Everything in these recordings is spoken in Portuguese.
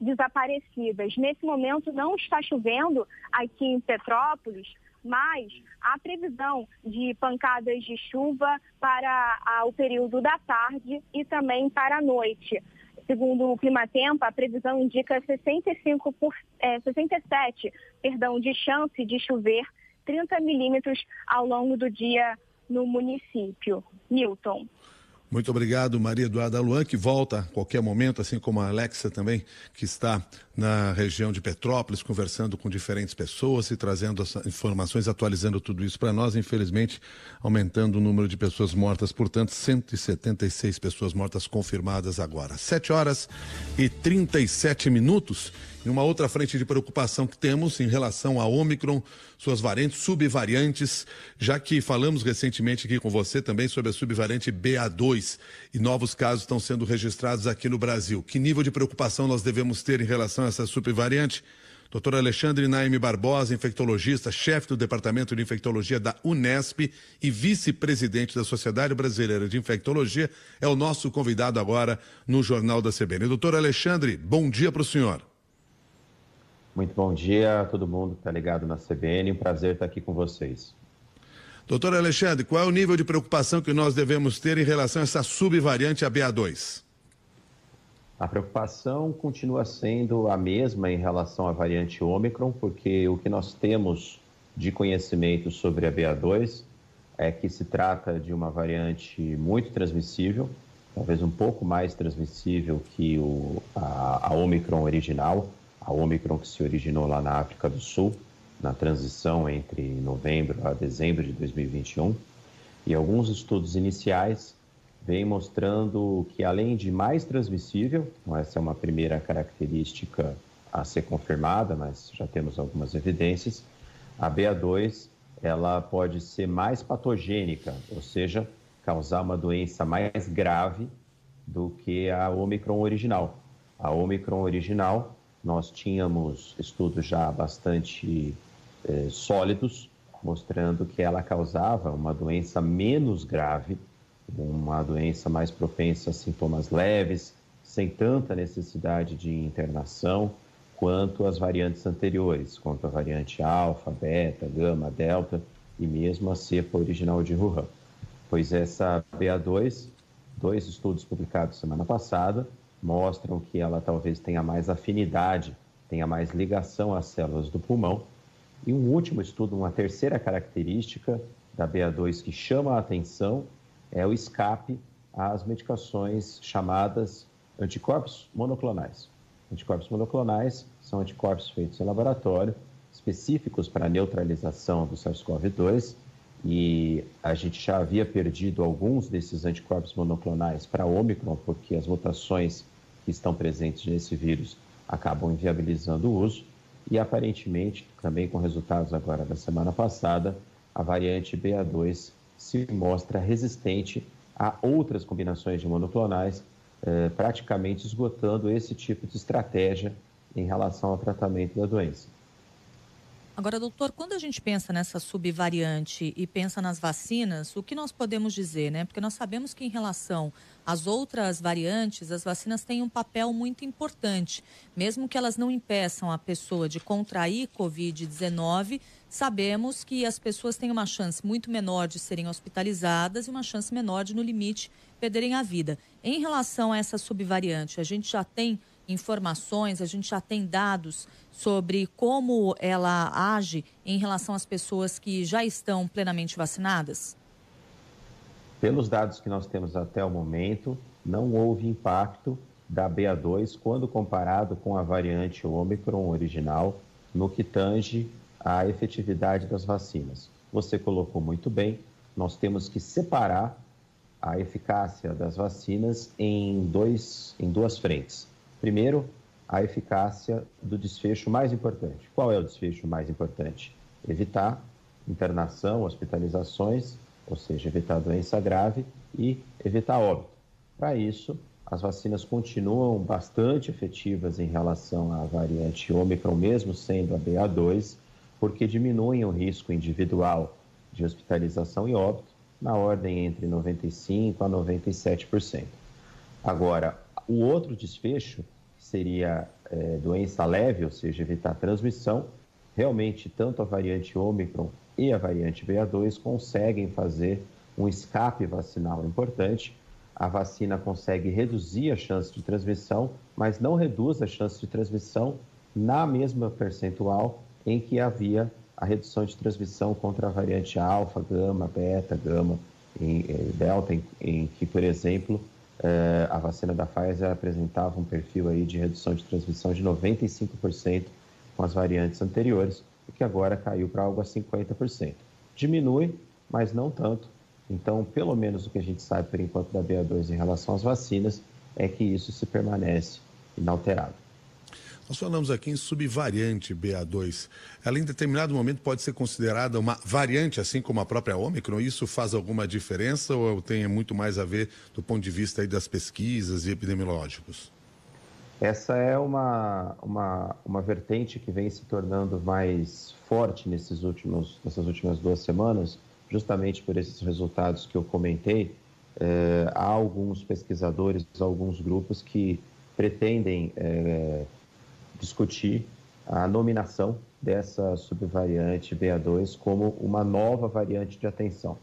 desaparecidas. Nesse momento não está chovendo aqui em Petrópolis, mas há previsão de pancadas de chuva para o período da tarde e também para a noite. Segundo o Climatempo, a previsão indica 67 de chance de chover 30 milímetros ao longo do dia no município. Nilton. Muito obrigado, Maria Eduarda Luan, que volta a qualquer momento, assim como a Alexa também, que está na região de Petrópolis, conversando com diferentes pessoas e trazendo as informações, atualizando tudo isso para nós, infelizmente, aumentando o número de pessoas mortas, portanto, 176 pessoas mortas confirmadas agora. 7h37. E uma outra frente de preocupação que temos em relação à Ômicron, suas variantes, subvariantes, já que falamos recentemente aqui com você também sobre a subvariante BA2 e novos casos estão sendo registrados aqui no Brasil. Que nível de preocupação nós devemos ter em relação a essa subvariante? Dr. Alexandre Naime Barbosa, infectologista, chefe do Departamento de Infectologia da Unesp e vice-presidente da Sociedade Brasileira de Infectologia, é o nosso convidado agora no Jornal da CBN. Doutor Alexandre, bom dia para o senhor. Muito bom dia a todo mundo que está ligado na CBN, um prazer estar aqui com vocês. Doutor Alexandre, qual é o nível de preocupação que nós devemos ter em relação a essa subvariante, a BA2? A preocupação continua sendo a mesma em relação à variante Ômicron, porque o que nós temos de conhecimento sobre a BA2 é que se trata de uma variante muito transmissível, talvez um pouco mais transmissível que a Ômicron original, a Ômicron que se originou lá na África do Sul, na transição entre novembro a dezembro de 2021. E alguns estudos iniciais vêm mostrando que, além de mais transmissível, essa é uma primeira característica a ser confirmada, mas já temos algumas evidências, a BA2 ela pode ser mais patogênica, ou seja, causar uma doença mais grave do que a Ômicron original. A Ômicron original, nós tínhamos estudos já bastante sólidos, mostrando que ela causava uma doença menos grave, uma doença mais propensa a sintomas leves, sem tanta necessidade de internação, quanto as variantes anteriores, quanto a variante alfa, beta, gama, delta e mesmo a cepa original de Wuhan. Pois essa BA2, 2 estudos publicados semana passada, mostram que ela talvez tenha mais afinidade, tenha mais ligação às células do pulmão. E um último estudo, uma terceira característica da BA2 que chama a atenção é o escape às medicações chamadas anticorpos monoclonais. Anticorpos monoclonais são anticorpos feitos em laboratório, específicos para a neutralização do SARS-CoV-2, e a gente já havia perdido alguns desses anticorpos monoclonais para Ômicron, porque as mutações que estão presentes nesse vírus acabam inviabilizando o uso, e aparentemente, também com resultados agora da semana passada, a variante BA2 se mostra resistente a outras combinações de monoclonais, praticamente esgotando esse tipo de estratégia em relação ao tratamento da doença. Agora, doutor, quando a gente pensa nessa subvariante e pensa nas vacinas, o que nós podemos dizer, né? Porque nós sabemos que em relação às outras variantes, as vacinas têm um papel muito importante. Mesmo que elas não impeçam a pessoa de contrair Covid-19, sabemos que as pessoas têm uma chance muito menor de serem hospitalizadas e uma chance menor de, no limite, perderem a vida. Em relação a essa subvariante, a gente já tem informações, a gente já tem dados sobre como ela age em relação às pessoas que já estão plenamente vacinadas? Pelos dados que nós temos até o momento, não houve impacto da BA2 quando comparado com a variante Ômicron original no que tange à efetividade das vacinas. Você colocou muito bem, nós temos que separar a eficácia das vacinas em duas frentes. Primeiro, a eficácia do desfecho mais importante. Qual é o desfecho mais importante? Evitar internação, hospitalizações, ou seja, evitar doença grave e evitar óbito. Para isso, as vacinas continuam bastante efetivas em relação à variante Ômicron, mesmo sendo a BA2, porque diminuem o risco individual de hospitalização e óbito na ordem entre 95% a 97%. Agora, o outro desfecho que seria doença leve, ou seja, evitar a transmissão, realmente tanto a variante Ômicron e a variante BA2 conseguem fazer um escape vacinal importante. A vacina consegue reduzir a chance de transmissão, mas não reduz a chance de transmissão na mesma percentual em que havia a redução de transmissão contra a variante alfa, gama, beta, gama, delta, em que, por exemplo, a vacina da Pfizer apresentava um perfil aí de redução de transmissão de 95% com as variantes anteriores, e que agora caiu para algo a 50%. Diminui, mas não tanto. Então, pelo menos o que a gente sabe por enquanto da BA2 em relação às vacinas é que isso se permanece inalterado. Nós falamos aqui em subvariante BA2. Ela em determinado momento pode ser considerada uma variante, assim como a própria Ômicron? Isso faz alguma diferença ou tem muito mais a ver do ponto de vista aí das pesquisas e epidemiológicos? Essa é uma vertente que vem se tornando mais forte nessas últimas 2 semanas, justamente por esses resultados que eu comentei. Há alguns pesquisadores, alguns grupos que pretendem discutir a nominação dessa subvariante BA2 como uma nova variante de atenção.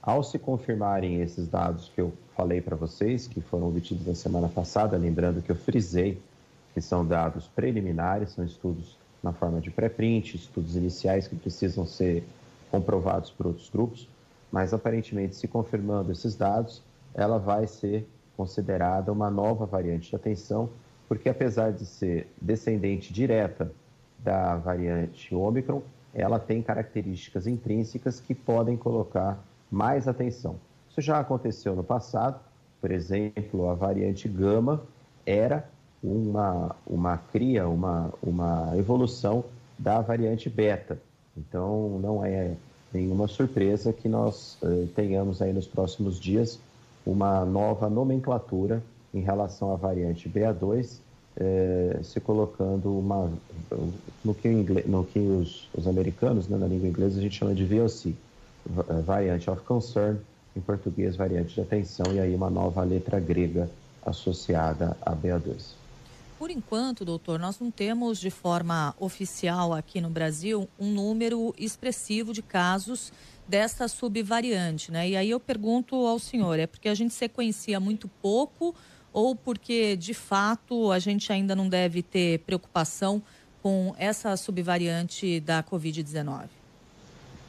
Ao se confirmarem esses dados que eu falei para vocês, que foram obtidos na semana passada, lembrando que eu frisei que são dados preliminares, são estudos na forma de pré-print, estudos iniciais que precisam ser comprovados por outros grupos, mas aparentemente, se confirmando esses dados, ela vai ser considerada uma nova variante de atenção, porque apesar de ser descendente direta da variante Ômicron, ela tem características intrínsecas que podem colocar mais atenção. Isso já aconteceu no passado, por exemplo, a variante Gama era uma cria, uma evolução da variante Beta. Então, não é nenhuma surpresa que nós tenhamos aí nos próximos dias uma nova nomenclatura em relação à variante BA2, se colocando no que os americanos, né, na língua inglesa, a gente chama de VOC, Variant of Concern, em português, variante de atenção, e aí uma nova letra grega associada à BA2. Por enquanto, doutor, nós não temos de forma oficial aqui no Brasil um número expressivo de casos dessa subvariante, né? E aí eu pergunto ao senhor, é porque a gente sequencia muito pouco ou porque, de fato, a gente ainda não deve ter preocupação com essa subvariante da Covid-19?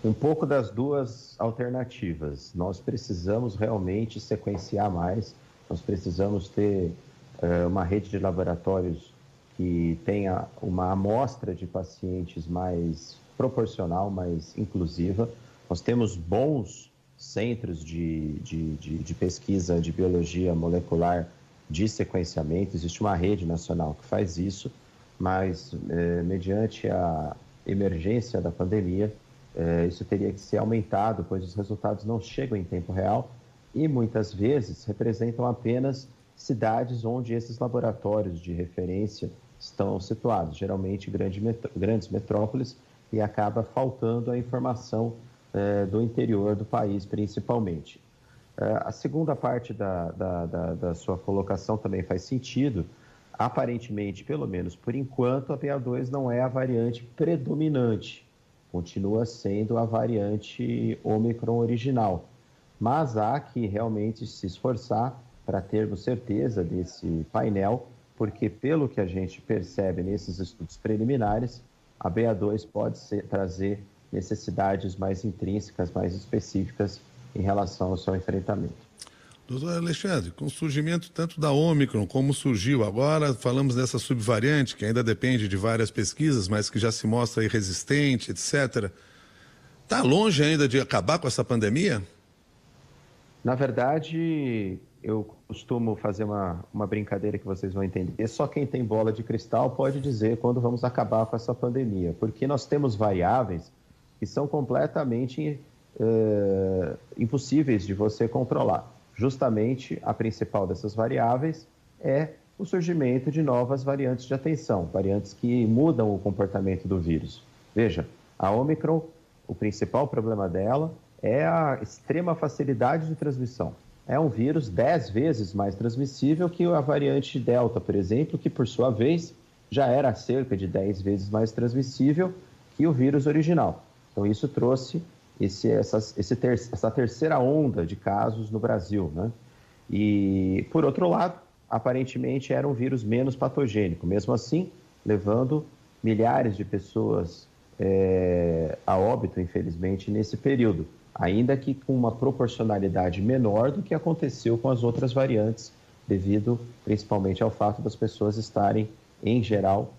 Um pouco das duas alternativas. Nós precisamos realmente sequenciar mais, nós precisamos ter uma rede de laboratórios que tenha uma amostra de pacientes mais proporcional, mais inclusiva. Nós temos bons centros de pesquisa de biologia molecular de sequenciamento, existe uma rede nacional que faz isso, mas mediante a emergência da pandemia, isso teria que ser aumentado, pois os resultados não chegam em tempo real e muitas vezes representam apenas cidades onde esses laboratórios de referência estão situados, geralmente grandes metrópoles, e acaba faltando a informação do interior do país, principalmente. A segunda parte da sua colocação também faz sentido. Aparentemente, pelo menos por enquanto, a BA2 não é a variante predominante, continua sendo a variante Ômicron original, mas há que realmente se esforçar para termos certeza desse painel, porque pelo que a gente percebe nesses estudos preliminares, a BA2 pode trazer necessidades mais intrínsecas, mais específicas em relação ao seu enfrentamento. Doutor Alexandre, com o surgimento tanto da Ômicron como surgiu agora, falamos dessa subvariante que ainda depende de várias pesquisas, mas que já se mostra aí resistente, etc. Está longe ainda de acabar com essa pandemia? Na verdade, eu costumo fazer uma brincadeira que vocês vão entender. Só quem tem bola de cristal pode dizer quando vamos acabar com essa pandemia, porque nós temos variáveis que são completamente impossíveis de você controlar. Justamente a principal dessas variáveis é o surgimento de novas variantes de atenção, variantes que mudam o comportamento do vírus. Veja, a Ômicron, o principal problema dela é a extrema facilidade de transmissão. é um vírus 10 vezes mais transmissível que a variante Delta, por exemplo, que por sua vez já era cerca de 10 vezes mais transmissível que o vírus original. Então isso trouxe essa terceira onda de casos no Brasil, né? E, por outro lado, aparentemente era um vírus menos patogênico, mesmo assim, levando milhares de pessoas a óbito, infelizmente, nesse período, ainda que com uma proporcionalidade menor do que aconteceu com as outras variantes, devido principalmente ao fato das pessoas estarem, em geral,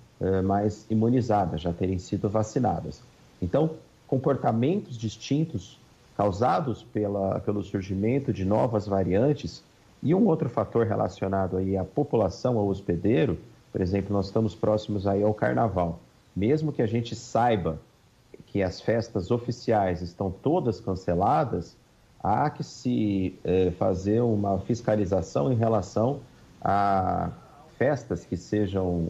mais imunizadas, já terem sido vacinadas. Então, comportamentos distintos causados pelo surgimento de novas variantes e um outro fator relacionado aí à população, ao hospedeiro, por exemplo, nós estamos próximos aí ao Carnaval. Mesmo que a gente saiba que as festas oficiais estão todas canceladas, há que se fazer uma fiscalização em relação a festas que sejam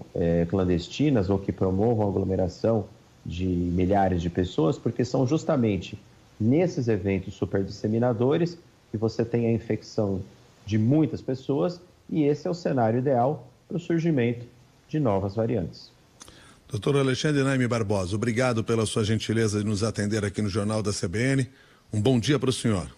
clandestinas ou que promovam a aglomeração de milhares de pessoas, porque são justamente nesses eventos superdisseminadores que você tem a infecção de muitas pessoas e esse é o cenário ideal para o surgimento de novas variantes. Doutor Alexandre Naime Barbosa, obrigado pela sua gentileza de nos atender aqui no Jornal da CBN. Um bom dia para o senhor.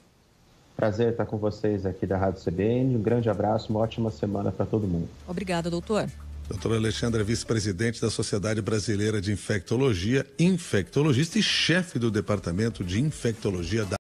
Prazer estar com vocês aqui da Rádio CBN. Um grande abraço, uma ótima semana para todo mundo. Obrigada, doutor. Doutor Alexandre é vice-presidente da Sociedade Brasileira de Infectologia, infectologista e chefe do Departamento de Infectologia da